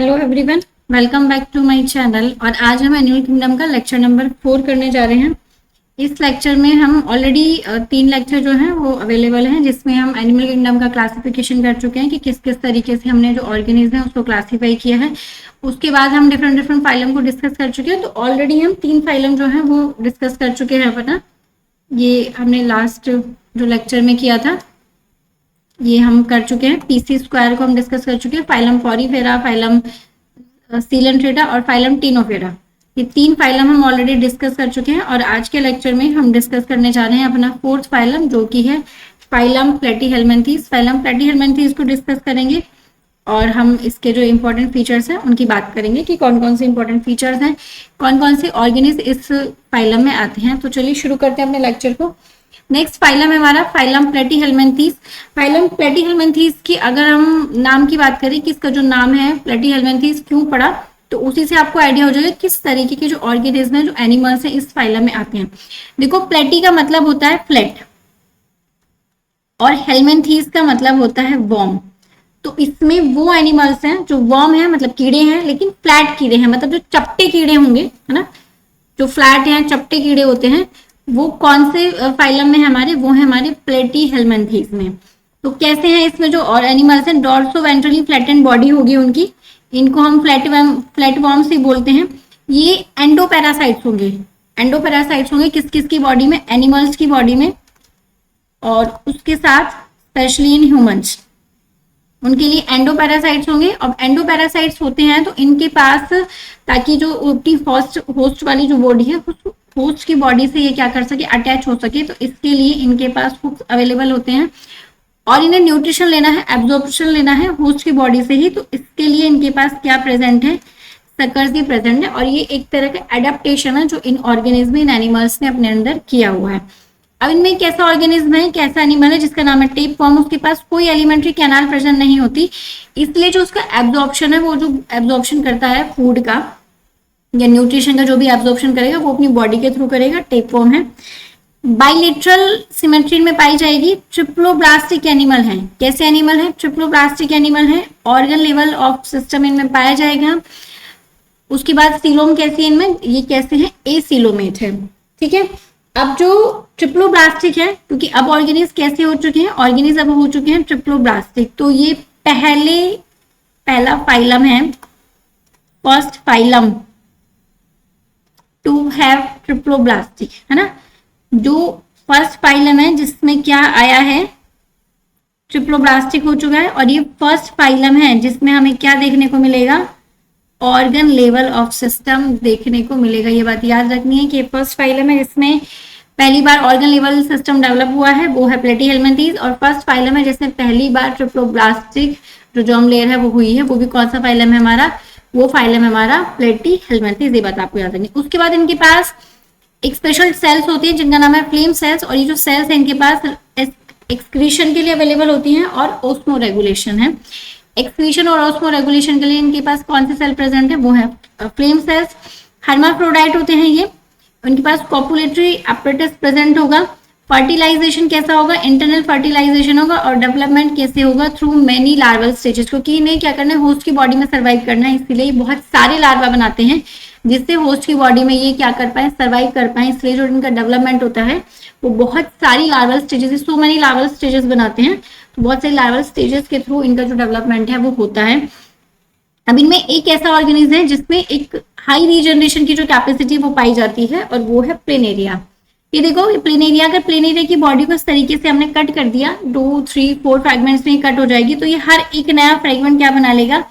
Hello everyone, welcome back to my channel. और आज हम एनिमल किंगडम का लेक्चर नंबर 4 करने जा रहे हैं। इस लेक्चर में हम ऑलरेडी 3 लेक्चर जो हैं वो अवेलेबल हैं, जिसमें हम एनिमल किंगडम का क्लासिफिकेशन कर चुके हैं कि किस किस तरीके से हमने जो ऑर्गेनिज्म है उसको क्लासीफाई किया है। उसके बाद हम डिफरेंट फाइलम को डिस्कस कर चुके हैं। तो ऑलरेडी हम 3 फाइलम जो है वो डिस्कस कर चुके हैं अपना। ये हमने लास्ट जो लेक्चर में किया था ये हम कर चुके हैं। पीसी स्क्वायर को हम डिस्कस कर चुके हैं, फाइलम पॉरीफेरा, फाइलम सीलेंट्रेटा और फाइलम टिनोफेरा। ये 3 फाइलम हम ऑलरेडी डिस्कस कर चुके हैं और आज के लेक्चर में हम डिस्कस करने जा रहे हैं अपना 4th फाइलम, जो कि है फाइलम प्लेटीहेल्मिन्थीज। फाइलम प्लेटीहेल्मिन्थीज को डिस्कस करेंगे और हम इसके जो इंपॉर्टेंट फीचर्स हैं उनकी बात करेंगे कि कौन कौन से इंपॉर्टेंट फीचर्स हैं, कौन कौन से ऑर्गेनिज्म इस फाइलम में आते हैं। तो चलिए शुरू करते हैं अपने लेक्चर को। नेक्स्ट फाइलम है हमारा फाइलम प्लेटीहेल्मिन्थीज। फाइलम प्लेटीहेल्मिन्थीज की अगर हम नाम की बात करें कि इसका जो नाम है प्लेटीहेल्मिन्थीज क्यों पड़ा, तो उसी से आपको आइडिया हो जाएगा किस तरीके के जो ऑर्गेनिज्म है, जो एनिमल्स हैं, इस फाइलम में आते हैं। देखो, प्लेटी का मतलब होता है फ्लैट और हेल्मिन्थीज का मतलब होता है वर्म। तो इसमें वो एनिमल्स हैं जो वर्म है, मतलब कीड़े हैं, लेकिन फ्लैट कीड़े हैं, मतलब जो चपटे कीड़े होंगे, है ना, जो फ्लैट हैं, चपटे कीड़े होते हैं, वो कौन से फाइलम में हमारे, वो है हमारे प्लेटीहेल्मिन्थीज में। तो कैसे हैं इसमें जो और एनिमल्स हैं, डॉर्सो वेंट्रली फ्लैटेंड बॉडी होगी उनकी, इनको हम फ्लैटवर्म्स ही बोलते हैं। ये एंडोपैरासाइट्स होंगे। एंडोपैरासाइट्स होंगे किस किस की बॉडी में, एनिमल्स की बॉडी में, और उसके साथ स्पेशली इन ह्यूमंस, उनके लिए एंडोपैरासाइट्स होंगे। और एंडोपैरासाइट्स होते हैं तो इनके पास, ताकि जो अपनी होस्ट वाली जो बॉडी है, होस्ट की बॉडी से ये क्या कर सके, अटैच हो सके, तो इसके लिए इनके पास हुक्स अवेलेबल होते हैं। और इन्हें न्यूट्रिशन लेना है, एब्जॉर्प्शन लेना है होस्ट की बॉडी से ही, तो इसके लिए इनके पास क्या प्रेजेंट है, सकर्स ही प्रेजेंट है। और ये एक तरह का एडेप्टेशन है जो इन ऑर्गेनिज्म, इन एनिमल्स ने अपने अंदर किया हुआ है। अब इनमें कैसा ऑर्गेनिज्म है, कैसा एनिमल है जिसका नाम है टेपवर्म, उसके पास कोई एलिमेंट्री कैनाल प्रेजेंट नहीं होती, इसलिए जो उसका एब्जॉर्प्शन है, वो जो एब्जॉर्प्शन करता है फूड का या न्यूट्रिशन का, जो भी एब्जॉर्प्शन करेगा वो अपनी बॉडी के थ्रू करेगा। टेपवर्म है। बाइलेटरल सिमेट्री में पाई जाएगी। ट्रिप्लोब्लास्टिक एनिमल है। कैसे एनिमल है, ट्रिप्लोब्लास्टिक एनिमल है। ऑर्गन लेवल ऑफ सिस्टम इनमें पाया जाएगा। उसके बाद सीलोम कैसे इनमें, ये कैसे है, एसीलोमेट है। ठीक है। अब जो ट्रिप्लोब्लास्टिक है, क्योंकि अब ऑर्गेनिज कैसे हो चुके हैं, ऑर्गेनिज अब हो चुके हैं ट्रिप्लोब्लास्टिक, तो ये पहला फाइलम है, first phylum to have triploblastic, है ना। जो फर्स्ट फाइलम है जिसमें क्या आया है, ट्रिप्लोब्लास्टिक हो चुका है। और ये फर्स्ट फाइलम है जिसमें हमें क्या देखने को मिलेगा, ऑर्गन लेवल ऑफ सिस्टम देखने को मिलेगा। ये बात याद रखनी है कि फर्स्ट फाइलम है जिसमें पहली बार ऑर्गन लेवल सिस्टम डेवलप हुआ है, वो है प्लेटीहेल्मिन्थीज। और फर्स्ट फाइलम है जिसमें पहली बार ट्रिप्लोब्लास्टिक जो जर्म लेयर है वो हुई है, वो भी कौन सा फाइलम है हमारा, वो फाइलम है हमारा प्लेटीहेल्मिन्थीज। ये बात आपको याद रखनी है। उसके बाद इनके पास एक स्पेशल सेल्स होती है जिनका नाम है फ्लेम सेल्स, और ये जो सेल्स है इनके पास एक्सक्रीशन के लिए अवेलेबल होती हैं और ऑस्मो रेगुलेशन है। एक्सक्रीशन और ऑस्मो रेगुलेशन के लिए इनके पास कौन से सेल प्रेजेंट है, वो है फ्लेम सेल्स। हर्माफ्रोडाइट होते हैं ये, उनके पास कॉपुलेटरी अपरेटस प्रेजेंट होगा। फर्टिलाइजेशन कैसा होगा, इंटरनल फर्टिलाइजेशन होगा। और डेवलपमेंट कैसे होगा, थ्रू मेनी लार्वल स्टेजेस, क्योंकि इन्हें क्या करना है, होस्ट की बॉडी में सर्वाइव करना है, इसीलिए बहुत सारे लार्वा बनाते हैं जिससे होस्ट की बॉडी में ये क्या कर पाए, सर्वाइव कर पाए। इसलिए जो इनका डेवलपमेंट होता है वो बहुत सारी larval stages, so many larval stages बनाते हैं, तो बहुत सारे लार्वल स्टेजेस के थ्रू इनका जो डेवलपमेंट है वो होता है। अब इनमें एक ऐसा ऑर्गेनिज्म है जिसमें एक हाई रीजनरेशन की जो कैपेसिटी वो पाई जाती है, और वो है प्लेनेरिया। ये देखो, ये प्लेनेरिया, अगर प्लेनेरिया की बॉडी को इस तरीके से हमने कट कर दिया, 2, 3, 4 फ्रैगमेंट्स में कट हो जाएगी, तो ये हर एक नया फ्रैगमेंट क्या बना लेगा,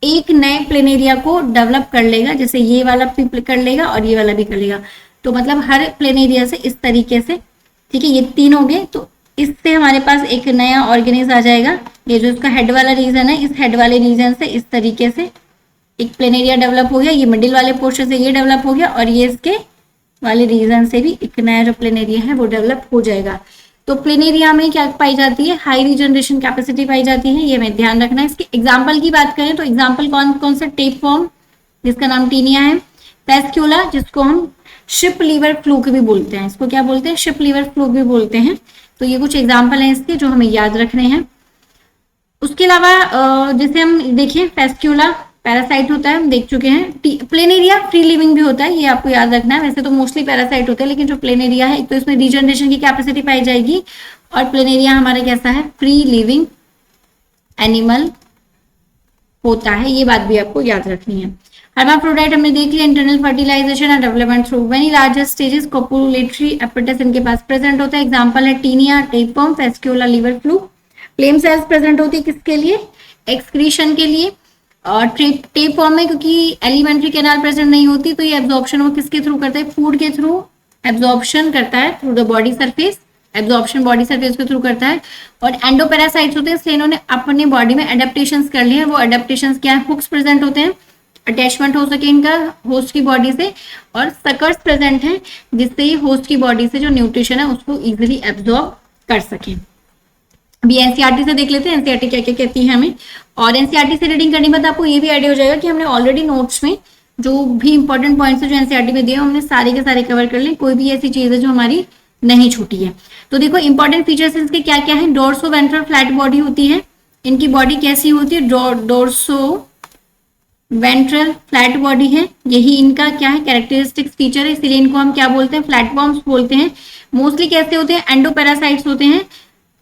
एक नए प्लेनेरिया को डेवलप कर लेगा। जैसे ये वाला भी कर लेगा और ये वाला भी कर लेगा, तो मतलब हर प्लेनेरिया से इस तरीके से, ठीक है, ये 3 हो गए, तो इससे हमारे पास एक नया ऑर्गेनिज्म आ जाएगा। ये जो इसका हेड वाला रीजन है, इस हेड वाले रीजन से इस तरीके से एक प्लेनेरिया डेवलप हो गया। ये मिडिल वाले पोर्शन से ये डेवलप हो गया, और ये इसके वाले रीजन से भी एक नया जो प्लेनेरिया है वो डेवलप हो जाएगा। तो प्लेनेरिया में क्या पाई जाती है, हाई रीजनरेशन कैपेसिटी पाई जाती है, ये हमें ध्यान रखना है। इसके एग्जाम्पल की बात करें तो एग्जाम्पल कौन कौन से, टेपवर्म जिसका नाम टीनिया है, पेस्क्यूला जिसको हम शिप लीवर फ्लूक भी बोलते हैं, इसको क्या बोलते हैं, शिप लीवर फ्लूक भी बोलते हैं। तो ये कुछ एग्जाम्पल हैं इसके जो हमें याद रखने हैं। उसके अलावा जैसे हम देखें पेस्क्यूला, पैरासाइट होता है, हम देख चुके हैं। प्लेनेरिया फ्री लिविंग भी होता है, ये आपको याद रखना है। वैसे तो मोस्टली पैरासाइट होते हैं, लेकिन जो प्लेनेरिया है, एक तो इसमें रीजनरेशन की कैपेसिटी पाई जाएगी, और प्लेनेरिया हमारा कैसा है, फ्री लिविंग एनिमल होता है। ये बात भी आपको याद रखनी है। हर्माफ्रोडाइट हमने देख लिया, internal fertilization and development through very largest stages, copulatory apparatus इनके पास प्रेजेंट होता है। एग्जांपल है Taenia, tapeworm, Fasciola, liver fluke. Flame cells present होती है किसके लिए, एक्सक्रीशन के लिए। और टेपवर्म में क्योंकि एलिमेंट्री कैनाल प्रेजेंट नहीं होती, तो ये एब्जॉर्प्शन वो किसके थ्रू करता है, फूड के थ्रू एब्जॉर्प्शन करता है, through the body surface, absorption body surface के थ्रू करता है। और एंडोपैरासाइट्स होते हैं, इसलिए इन्होंने अपने बॉडी में एडेप्टेशंस कर लिए हैं। वो एडेप्टेशंस क्या है, हुक्स प्रेजेंट होते हैं, अटैचमेंट हो सके इनका होस्ट की बॉडी से, और सकर्स प्रेजेंट हैं, जिससे ये होस्ट की बॉडी से जो न्यूट्रिशन है उसको इजीली एब्जॉर्ब कर सके। अभी एनसीईआरटी से देख लेते हैं एनसीईआरटी क्या क्या कहती है हमें। और एनसीईआरटी से रीडिंग करने के बाद आपको ये भी आइडिया हो जाएगा कि हमने ऑलरेडी नोट्स में जो भी इंपॉर्टेंट पॉइंट्स है जो एनसीईआरटी में दिए हमने सारे के सारे कवर कर लिए, कोई भी ऐसी चीज है जो हमारी नहीं छूटी है। तो देखो इंपॉर्टेंट फीचर्स इसके क्या क्या है। डोर्सो वेंट्रल फ्लैट बॉडी होती है, इनकी बॉडी कैसी होती है, डोर्सो वेंट्रल फ्लैट बॉडी है, यही इनका क्या है, कैरेक्टरिस्टिक्स फीचर है, इसीलिए इनको हम क्या बोलते हैं, फ्लैटफॉर्म्स बोलते हैं। मोस्टली कैसे होते हैं, एंडोपैरासाइट्स होते हैं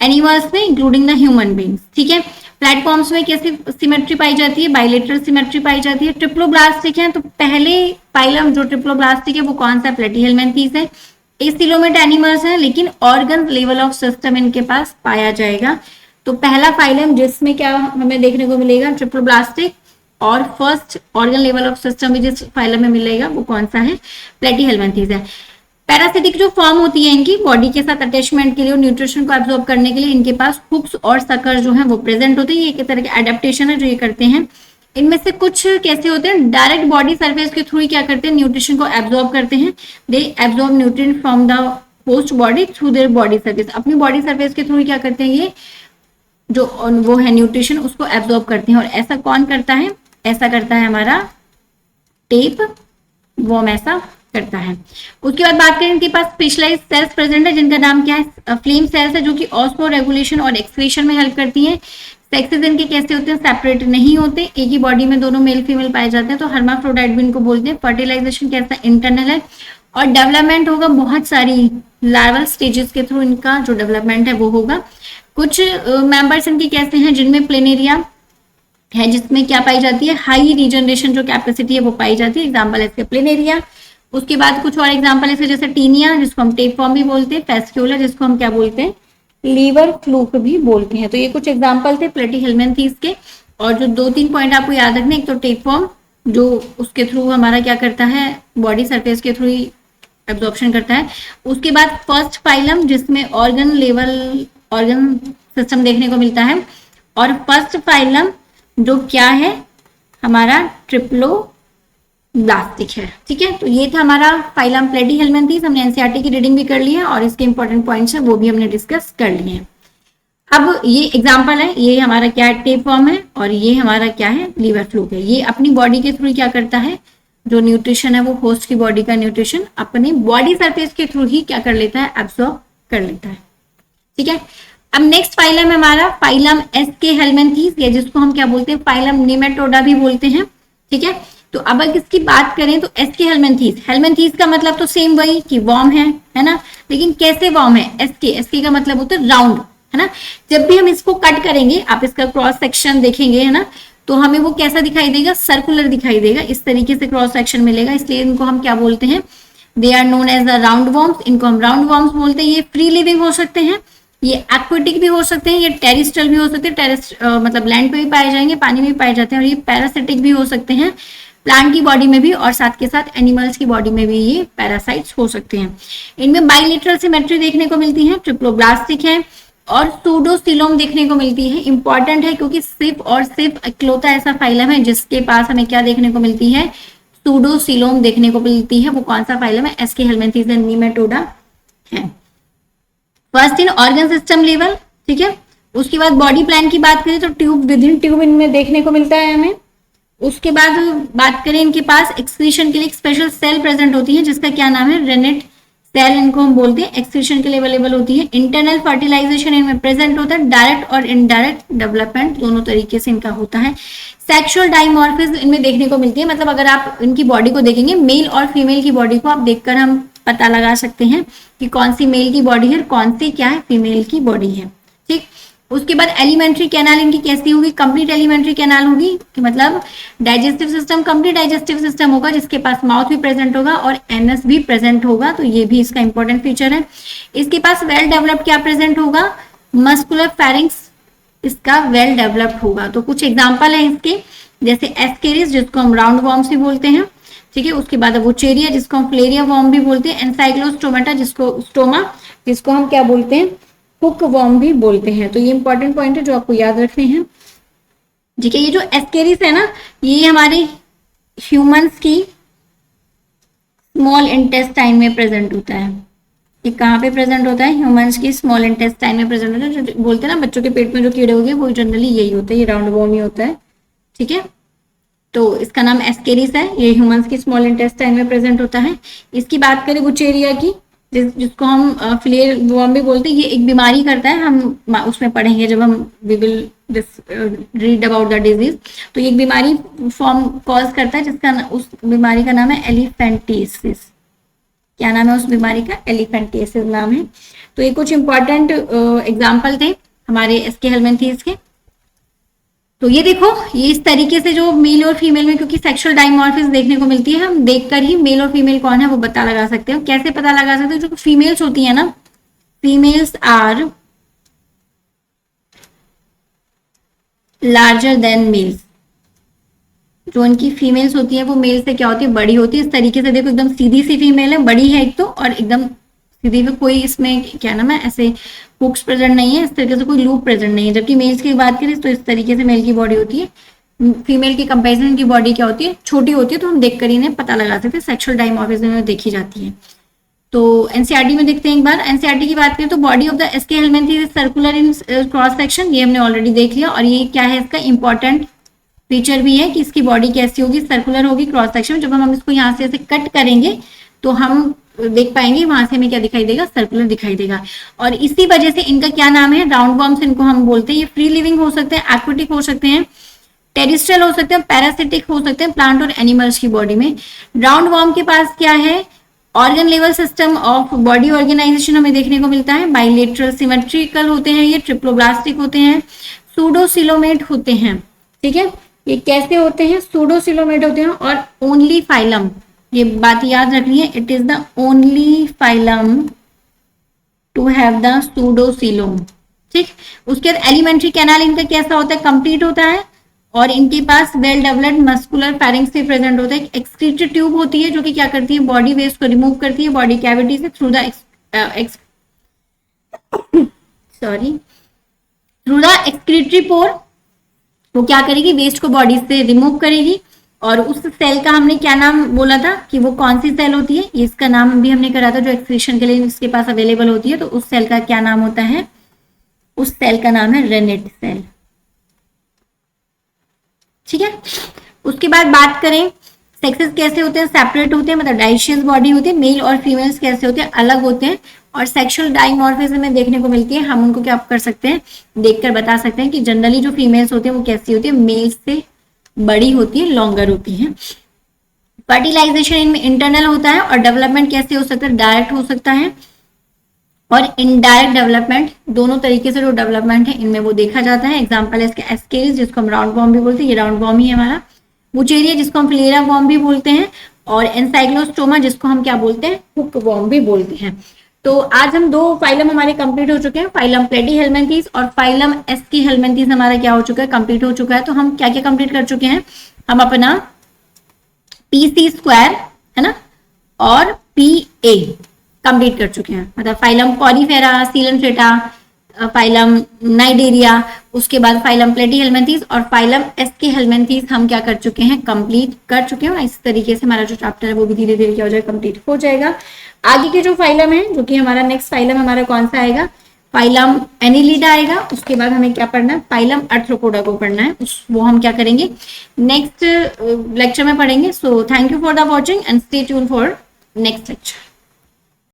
एनिमल्स में, इंक्लूडिंग द ह्यूमन बींग्स। ठीक है, प्लेटफॉर्म्स में कैसी सिमेट्री पाई जाती है, बाइलेटरल सिमेट्री पाई जाती है। ट्रिप्लोब्लास्टिक है, तो पहले फाइलम जो ट्रिप्लोब्लास्टिक है वो कौन सा, प्लेटीहेलमिन्थीस है। एसिलोमेट एनिमल्स हैं, लेकिन ऑर्गन लेवल ऑफ सिस्टम इनके पास पाया जाएगा। तो पहला फाइलम जिसमें क्या हमें देखने को मिलेगा, ट्रिप्लोब्लास्टिक, और first organ level of system भी जिस फाइलम में मिलेगा वो कौन सा है, प्लेटीहेलमिन्थीस है। पैरासिटिक जो फॉर्म होती है इनकी बॉडी के साथ अटैचमेंट के लिए और न्यूट्रिशन को एब्जॉर्ब करने के लिए इनके पास हुक्स और सकर्स जो है वो प्रेजेंट होते हैं। ये एक तरह के एडेप्टेशन है जो ये करते हैं। इनमें से कुछ कैसे होते हैं, डायरेक्ट बॉडी सरफेस के थ्रू ही क्या करते हैं, न्यूट्रिशन को एब्जॉर्ब करते हैं। They absorb nutrient from the host body through their body surface, अपनी बॉडी सरफेस के थ्रू ही क्या करते हैं, ये जो वो है न्यूट्रिशन उसको एब्जॉर्ब करते हैं। और ऐसा कौन करता है, ऐसा करता है हमारा टेप वर्म, ऐसा करता है। उसके बाद बात करें, इनके पास स्पेशलाइज्ड सेल्स प्रेजेंट है जिनका नाम क्या है, फ्लेम सेल्स है, जो कि ऑस्मो रेगुलेशन और एक्सक्रीशन में हेल्प करती है। सेक्सेस इनके कैसे होते हैं, सेपरेट नहीं होते, एक ही बॉडी में दोनों मेल फीमेल पाए जाते हैं, तो हर्माफ्रोडाइट भी इनको बोलते हैं। फर्टिलाइजेशन कैसा, इंटरनल है, और डेवलपमेंट होगा बहुत सारी लार्वल स्टेजेस के थ्रू इनका जो डेवलपमेंट है वो होगा। कुछ मेंबर्स इनके कैसे हैं, जिनमें प्लेनेरिया है, जिसमें क्या पाई जाती है, हाई रीजनरेशन जो कैपेसिटी है वो पाई जाती है। एग्जाम्पल है इसके प्लेनेरिया। उसके बाद कुछ और एग्जाम्पल है जैसे टीनिया, जिसको हम टेपवर्म भी बोलते हैं, फेस्क्यूला जिसको हम क्या बोलते हैं, लीवर फ्लूक भी बोलते हैं। तो ये कुछ एग्जाम्पल थे प्लेटीहेलमिन्थीस के। और जो 2-3 पॉइंट आपको याद रखने, एक तो टेपवर्म जो उसके थ्रू हमारा क्या करता है, बॉडी सरफेस के थ्रू ही एब्जॉर्प्शन करता है। उसके बाद फर्स्ट फाइलम जिसमें ऑर्गन लेवल ऑर्गन सिस्टम देखने को मिलता है, और फर्स्ट फाइलम जो क्या है हमारा ट्रिप्लोब्लास्टिक है। ठीक है, तो ये था हमारा फाइलम प्लेटीहेलमिन्थीस। हमने एनसीईआरटी की रीडिंग भी कर ली है और इसके इंपॉर्टेंट पॉइंट्स हैं वो भी हमने डिस्कस कर लिए हैं। अब ये एग्जाम्पल है, ये हमारा क्या है, टेपवर्म है, और ये हमारा क्या है, लीवर फ्लूक है। ये अपनी बॉडी के थ्रू क्या करता है, जो न्यूट्रिशन है वो होस्ट की बॉडी का न्यूट्रिशन अपनी बॉडी सरफेस के थ्रू ही क्या कर लेता है, एब्सॉर्ब कर लेता है। ठीक है, अब नेक्स्ट फाइलम है हमारा फाइलम एस्केहेलमिन्थीस, या जिसको हम क्या बोलते हैं, फाइलम निमेटोडा भी बोलते हैं। ठीक है, तो अब अगर इसकी बात करें तो एस्केहेलमिन्थीस, हेलमिन्थीस का मतलब तो सेम वही कि वर्म है ना, लेकिन कैसे वर्म है, एस्के का मतलब होता है राउंड, है ना। जब भी हम इसको कट करेंगे, आप इसका क्रॉस सेक्शन देखेंगे, है ना, तो हमें वो कैसा दिखाई देगा, सर्कुलर दिखाई देगा, इस तरीके से क्रॉस सेक्शन मिलेगा, इसलिए इनको हम क्या बोलते हैं, they are known as the round worms. इनको हम राउंड वर्म्स बोलते हैं। ये फ्री लिविंग हो सकते हैं, ये एक्वेटिक भी हो सकते हैं, ये टेरिस्ट्रल भी हो सकते हैं, मतलब लैंड पे भी पाए जाएंगे, पानी में भी पाए जाते हैं, और ये पैरासिटिक भी हो सकते हैं, प्लांट की बॉडी में भी, और साथ के साथ एनिमल्स की बॉडी में भी ये पैरासाइट्स हो सकते हैं। इनमें बाइलेटरल सिमेट्री देखने को मिलती है, ट्रिप्लोब्लास्टिक है, और सूडोसिलोम देखने को मिलती है। इंपॉर्टेंट है क्योंकि सिर्फ और सिर्फ इकलौता ऐसा फाइलम है जिसके पास हमें क्या देखने को मिलती है, सूडोसिलोम देखने को मिलती है। वो कौन सा फाइलम है, एस्केहेलमिन्थीस निमेटोडा है। First in organ system level, ठीक है। उसके बाद बॉडी प्लान की बात करें तो ट्यूब विद इन ट्यूब इनमें देखने को मिलता है हमें। उसके बाद बात करें, इनके पास एक्सक्रीशन के लिए एक स्पेशल सेल प्रेजेंट होती है जिसका क्या नाम है, रेनेट सेल इनको हम बोलते हैं, एक्सक्रीशन के लिए अवेलेबल होती है। इंटरनल फर्टिलाइजेशन इनमें प्रेजेंट होता है, डायरेक्ट और इनडायरेक्ट डेवलपमेंट दोनों तरीके से इनका होता है। सेक्सुअल डाइमॉर्फिज्म इनमें देखने को मिलती है, मतलब अगर आप इनकी बॉडी को देखेंगे, मेल और फीमेल की बॉडी को आप देखकर हम पता लगा सकते हैं कि कौन सी मेल की बॉडी है, कौन सी क्या है फीमेल की बॉडी है। ठीक, उसके बाद एलिमेंट्री कैनाल इनकी कैसी होगी, कंप्लीट एलिमेंट्री कैनाल होगी, कि मतलब digestive system, complete digestive system होगा जिसके पास माउथ भी प्रेजेंट होगा और एनस भी प्रेजेंट होगा, तो ये भी इसका इंपॉर्टेंट फीचर है। इसके पास वेल डेवलप्ड क्या प्रेजेंट होगा, मस्कुलर फेरिंक्स इसका वेल डेवलप्ड होगा। तो कुछ एग्जाम्पल है इसके, जैसे एस्केरिस जिसको हम राउंड वॉर्म्स भी बोलते हैं, ठीक है। उसके बाद वोचेरिया जिसको हम फ्लेरिया वॉर्म भी बोलते हैं, एनसाइक्लोस्टोमाटा जिसको हम क्या बोलते हैं, हुक वॉर्म भी बोलते हैं। तो ये इंपॉर्टेंट पॉइंट है जो आपको याद रखने हैं, ठीक है। ये जो एस्केरिस है ना, ये हमारे ह्यूमंस की स्मॉल इंटेस्टाइन में प्रेजेंट होता है। ये कहाँ पे प्रेजेंट होता है, ह्यूमंस की स्मॉल इंटेस्टाइन में प्रेजेंट होता है। जो बोलते हैं ना बच्चों के पेट में जो कीड़े हो गए वो जनरली यही होता है, ये राउंड वॉर्म ही होता है, ठीक है। तो इसका नाम एस्केरिस है, ये ह्यूमंस की स्मॉल इंटेस्टाइन में प्रेजेंट होता है। इसकी बात करें वोचेरिया की, जिसको हम फ्लेयर वॉर्म भी बोलते हैं, ये एक बीमारी करता है, हम उसमें पढ़ेंगे जब हम we will read about the disease. तो ये एक बीमारी फॉर्म कॉज करता है जिसका उस बीमारी का नाम है एलिफेंटियासिस। क्या नाम है उस बीमारी का, एलिफेंटियासिस नाम है। तो ये कुछ इंपॉर्टेंट एग्जाम्पल थे हमारे एसके हेलमिंथेस के। तो ये देखो, ये इस तरीके से जो मेल और फीमेल में, क्योंकि सेक्सुअल डाइमॉर्फिज्म देखने को मिलती है, हम देखकर ही मेल और फीमेल कौन है वो पता लगा सकते हो। कैसे पता लगा सकते हो, जो फीमेल्स होती है ना, females are larger than males. जो उनकी फीमेल्स होती है वो मेल से क्या होती है, बड़ी होती है। इस तरीके से देखो, एकदम सीधी सी फीमेल है, बड़ी है एक तो, और एकदम सीधी में कोई इसमें क्या नाम है, ऐसे हुक्स प्रेजेंट नहीं है, इस तरीके से कोई लूप प्रेजेंट नहीं है। जबकि मेल्स की बात करें तो इस तरीके से मेल की बॉडी होती है। फीमेल की कंपैरिजन की बॉडी क्या होती है, छोटी होती है, तो हम देखकर इन्हें पता लगा सकते हैं। सेक्सुअल डाइमॉर्फिज्म में देखी जाती है। तो एनसीईआरटी में देखते हैं एक बार। एनसीईआरटी की बात करें तो body of the aschelminthes circular in cross section, ये हमने ऑलरेडी देख लिया। और ये क्या है, इसका इंपॉर्टेंट फीचर भी है कि इसकी बॉडी कैसी होगी, सर्कुलर होगी, क्रॉस सेक्शन। जब हम इसको यहाँ से ऐसे कट करेंगे तो हम देख पाएंगे वहां से हमें क्या दिखाई देगा, सर्कुलर दिखाई देगा। और इसी वजह से इनका क्या नाम है, राउंड वॉर्म्स इनको हम बोलते हैं। ये फ्री लिविंग हो सकते हैं, एक्वेटिक हो सकते हैं, टेरिस्ट्रियल हो सकते हैं, पैरासिटिक हो सकते हैं, प्लांट और एनिमल्स की बॉडी में। राउंड वॉर्म के पास क्या है, organ level system of body organisation हमें देखने को मिलता है। बाइलेटरल सिमेट्रिकल होते हैं, ये ट्रिप्लोब्लास्टिक होते हैं, सूडोसिलोमेट होते हैं, ठीक है। ये कैसे होते हैं, सूडोसिलोमेट होते हैं। और ओनली फाइलम, ये बात याद रखनी है, it is the only phylum to have the pseudocoelom, ठीक। उसके बाद एलिमेंट्री कैनाल इनका कैसा होता है, कंप्लीट होता है। और इनके पास वेल डेवलप्ड मस्कुलर फेरिंक्स भी प्रेजेंट होता है। एक्सक्रीटरी ट्यूब होती है जो कि क्या करती है, बॉडी वेस्ट को रिमूव करती है बॉडी कैविटी से थ्रू द एक्सक्रीटरी पोर। वो क्या करेगी, वेस्ट को बॉडी से रिमूव करेगी। और उस सेल का हमने क्या नाम बोला था कि वो कौन सी सेल होती है, इसका नाम भी हमने करा था जो एक्सक्रीशन के लिए इसके पास अवेलेबल होती है। तो उस सेल का क्या नाम होता है, उस सेल का नाम है रेनेट सेल, ठीक है। उसके बाद बात करें सेक्सेस कैसे होते हैं, सेपरेट होते हैं, मतलब डाइशियस बॉडी होती है। मेल और फीमेल्स कैसे होते हैं, अलग होते हैं। और सेक्सुअल डाइमॉर्फिज्म में देखने को मिलती है। हम उनको क्या कर सकते हैं, देखकर बता सकते हैं कि जनरली जो फीमेल्स होती है वो कैसी होती है, मेल्स से बड़ी होती है, लॉन्गर होती है। फर्टिलाइजेशन इनमें इंटरनल होता है। और डेवलपमेंट कैसे हो सकता है, डायरेक्ट हो सकता है और इनडायरेक्ट डेवलपमेंट, दोनों तरीके से जो डेवलपमेंट है इनमें वो देखा जाता है। एग्जांपल है इसके एस्केरिस जिसको हम राउंड वॉर्म भी बोलते हैं, ये राउंड वॉर्म ही है हमारा। वोचेरिया जिसको हम फ्लेरा वॉर्म भी बोलते हैं। और एनसाइक्लोस्टोमा जिसको हम क्या बोलते हैं, हुक वॉर्म भी बोलते हैं। तो आज हम दो फाइलम हमारे कंप्लीट हो चुके हैं, फाइलम प्लेटीहेलमिन्थेस और फाइलम एसके हेलमिन्थेस हमारा क्या हो चुका है, कंप्लीट हो चुका है। तो हम क्या क्या कंप्लीट कर चुके हैं, हम अपना पीसी स्क्वायर है ना और पीए कंप्लीट कर चुके हैं। मतलब फाइलम कॉरीफेरा, सीलेंट्रेटा, फाइलम नाइडेरिया, उसके बाद फाइलम प्लेटीहेलमिन्थेस और फाइलम एसके हेलमिन्थेस हम क्या कर चुके हैं, कंप्लीट कर चुके हैं। इस तरीके से हमारा जो चैप्टर है वो भी धीरे धीरे क्या हो जाएगा, कंप्लीट हो जाएगा। आगे के जो फाइलम है, जो कि हमारा नेक्स्ट फाइलम हमारा कौन सा आएगा, फाइलम एनिलिडा आएगा। उसके बाद हमें क्या पढ़ना है, फाइलम आर्थ्रोपोडा को पढ़ना है। वो हम क्या करेंगे, नेक्स्ट लेक्चर में पढ़ेंगे। So thank you for the watching and stay tune for next lecture.